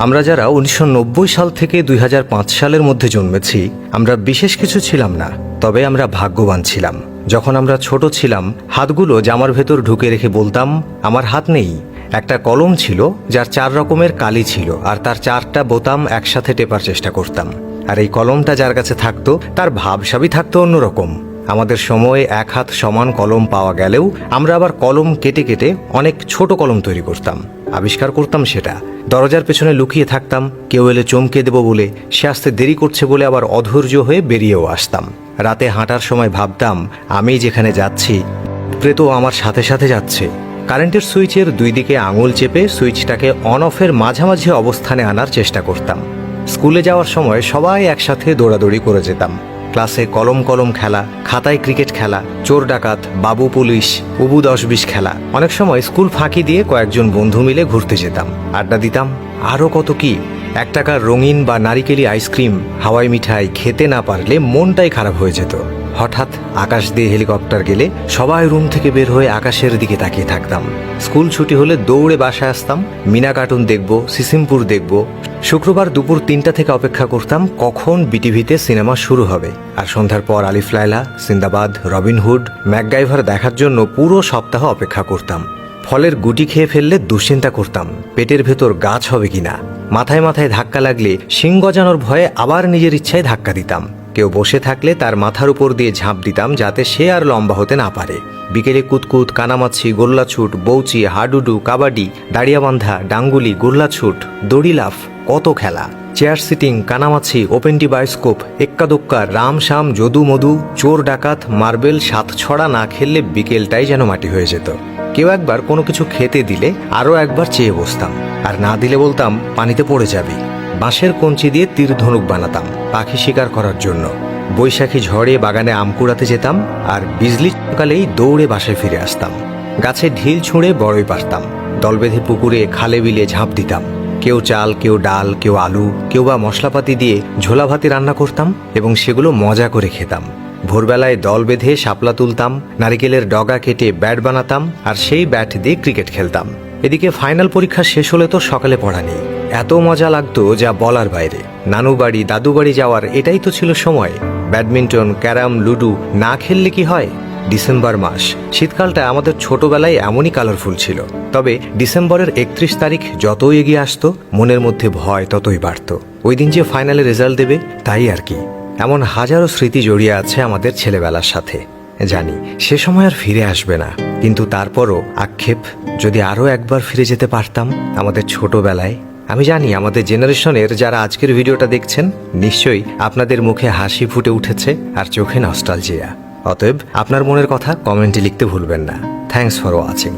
আমরা যারা 1990 সাল থেকে 2005 সালের মধ্যে জন্মেছি, আমরা বিশেষ কিছু ছিলাম না, তবে আমরা ভাগ্যবান ছিলাম। যখন আমরা ছোট ছিলাম, হাতগুলো জামার ভেতর ঢুকে রেখে বলতাম, আমার হাত নেই। একটা কলম ছিল যার 4 রকমের কালি ছিল, আর তার 4টা বোতাম একসাথে টেপার চেষ্টা করতাম। আর এই কলমটা যার কাছে থাকতো, তার ভাবসাবই থাকতো অন্যরকম। আমাদের সময়ে 1 হাত সমান কলম পাওয়া গেলেও আমরা আবার কলম কেটে কেটে অনেক ছোট কলম তৈরি করতাম, আবিষ্কার করতাম সেটা। দরজার পেছনে লুকিয়ে থাকতাম, কেউ এলে চমকে দেব বলে। সে আসতে দেরি করছে বলে আবার অধৈর্য হয়ে বেরিয়েও আসতাম। রাতে হাঁটার সময় ভাবতাম, আমি যেখানে যাচ্ছি প্রেত আমার সাথে সাথে যাচ্ছে। কারেন্টের সুইচের 2 দিকে আঙুল চেপে সুইচটাকে অন অফের মাঝামাঝি অবস্থানে আনার চেষ্টা করতাম। স্কুলে যাওয়ার সময় সবাই একসাথে দৌড়াদৌড়ি করে যেতাম। ক্লাসে কলম কলম খেলা, খাতায় ক্রিকেট খেলা, চোর ডাকাত, বাবু পুলিশ, উবু 10-20 খেলা। অনেক সময় স্কুল ফাঁকি দিয়ে কয়েকজন বন্ধু মিলে ঘুরতে যেতাম, আড্ডা দিতাম। আরও কত কি! 1 টাকার রঙিন বা নারিকেলি আইসক্রিম, হাওয়াই মিঠাই খেতে না পারলে মনটাই খারাপ হয়ে যেত। হঠাৎ আকাশ দিয়ে হেলিকপ্টার গেলে সবাই রুম থেকে বের হয়ে আকাশের দিকে তাকিয়ে থাকতাম। স্কুল ছুটি হলে দৌড়ে বাসায় আসতাম। মিনা কার্টুন দেখব, সিসিমপুর দেখব। শুক্রবার দুপুর 3টা থেকে অপেক্ষা করতাম কখন বিটিভিতে সিনেমা শুরু হবে। আর সন্ধ্যার পর আলিফ লায়লা, সিন্দাবাদ, রবিনহুড, ম্যাকগাইভার দেখার জন্য পুরো সপ্তাহ অপেক্ষা করতাম। ফলের গুটি খেয়ে ফেললে দুশ্চিন্তা করতাম, পেটের ভেতর গাছ হবে কিনা। মাথায় মাথায় ধাক্কা লাগলে শিং গজানোর ভয়ে আবার নিজের ইচ্ছায় ধাক্কা দিতাম। কেউ বসে থাকলে তার মাথার উপর দিয়ে ঝাঁপ দিতাম, যাতে সে আর লম্বা হতে না পারে। বিকেলে কুতকুত, কানামাছি, গোল্লাছুট, বৌচি, হাডুডু, কাবাডি, দাঁড়িয়াবান্ধা, ডাঙ্গুলি, গোল্লাছুট, দড়ি লাফ, কত খেলা। চেয়ার সিটিং, কানামাছি, ওপেনটি বায়োস্কোপ, এক্কা দোক্কা, রাম শাম, যদু মধু, চোর ডাকাত, মার্বেল, 7 ছড়া না খেললে বিকেলটাই যেন মাটি হয়ে যেত। কেউ একবার কোনো কিছু খেতে দিলে আরও একবার চেয়ে বসতাম, আর না দিলে বলতাম পানিতে পড়ে যাবি। বাঁশের কঞ্চি দিয়ে তীর ধনুক বানাতাম পাখি শিকার করার জন্য। বৈশাখী ঝড়ে বাগানে আম কুড়াতে যেতাম, আর বিজলি চমকালেই দৌড়ে বাসায় ফিরে আসতাম। গাছে ঢিল ছুঁড়ে বড়ই পারতাম। দল বেঁধে পুকুরে, খালে বিলে ঝাঁপ দিতাম। কেউ চাল, কেউ ডাল, কেউ আলু, কেউ বা মশলাপাতি দিয়ে ঝোলা ভাতি রান্না করতাম এবং সেগুলো মজা করে খেতাম। ভোরবেলায় দল বেঁধে শাপলা তুলতাম, নারিকেলের ডগা কেটে ব্যাট বানাতাম, আর সেই ব্যাট দিয়ে ক্রিকেট খেলতাম। এদিকে ফাইনাল পরীক্ষা শেষ হলে তো সকালে পড়া নেই। এত মজা লাগতো যা বলার বাইরে। নানু বাড়ি, দাদু বাড়ি যাওয়ার এটাই তো ছিল সময়। ব্যাডমিন্টন, ক্যারাম, লুডু না খেললে কি হয়? ডিসেম্বর মাস, শীতকালটা আমাদের ছোটবেলায় এমনই কালারফুল ছিল। তবে ডিসেম্বরের 31 তারিখ যতই এগিয়ে আসতো, মনের মধ্যে ভয় ততই বাড়ত। ওই দিন যে ফাইনালে রেজাল্ট দেবে, তাই আর কি। এমন হাজারো স্মৃতি জড়িয়ে আছে আমাদের ছেলেবেলার সাথে। জানি সে সময় আর ফিরে আসবে না, কিন্তু তারপরও আক্ষেপ, যদি আরও একবার ফিরে যেতে পারতাম আমাদের ছোটবেলায়। আমি জানি আমাদের জেনারেশনের যারা আজকের ভিডিওটা দেখছেন, নিশ্চয়ই আপনাদের মুখে হাসি ফুটে উঠেছে আর চোখে নস্টালজিয়া। অতএব আপনার মনের কথা কমেন্টে লিখতে ভুলবেন না। Thanks for watching.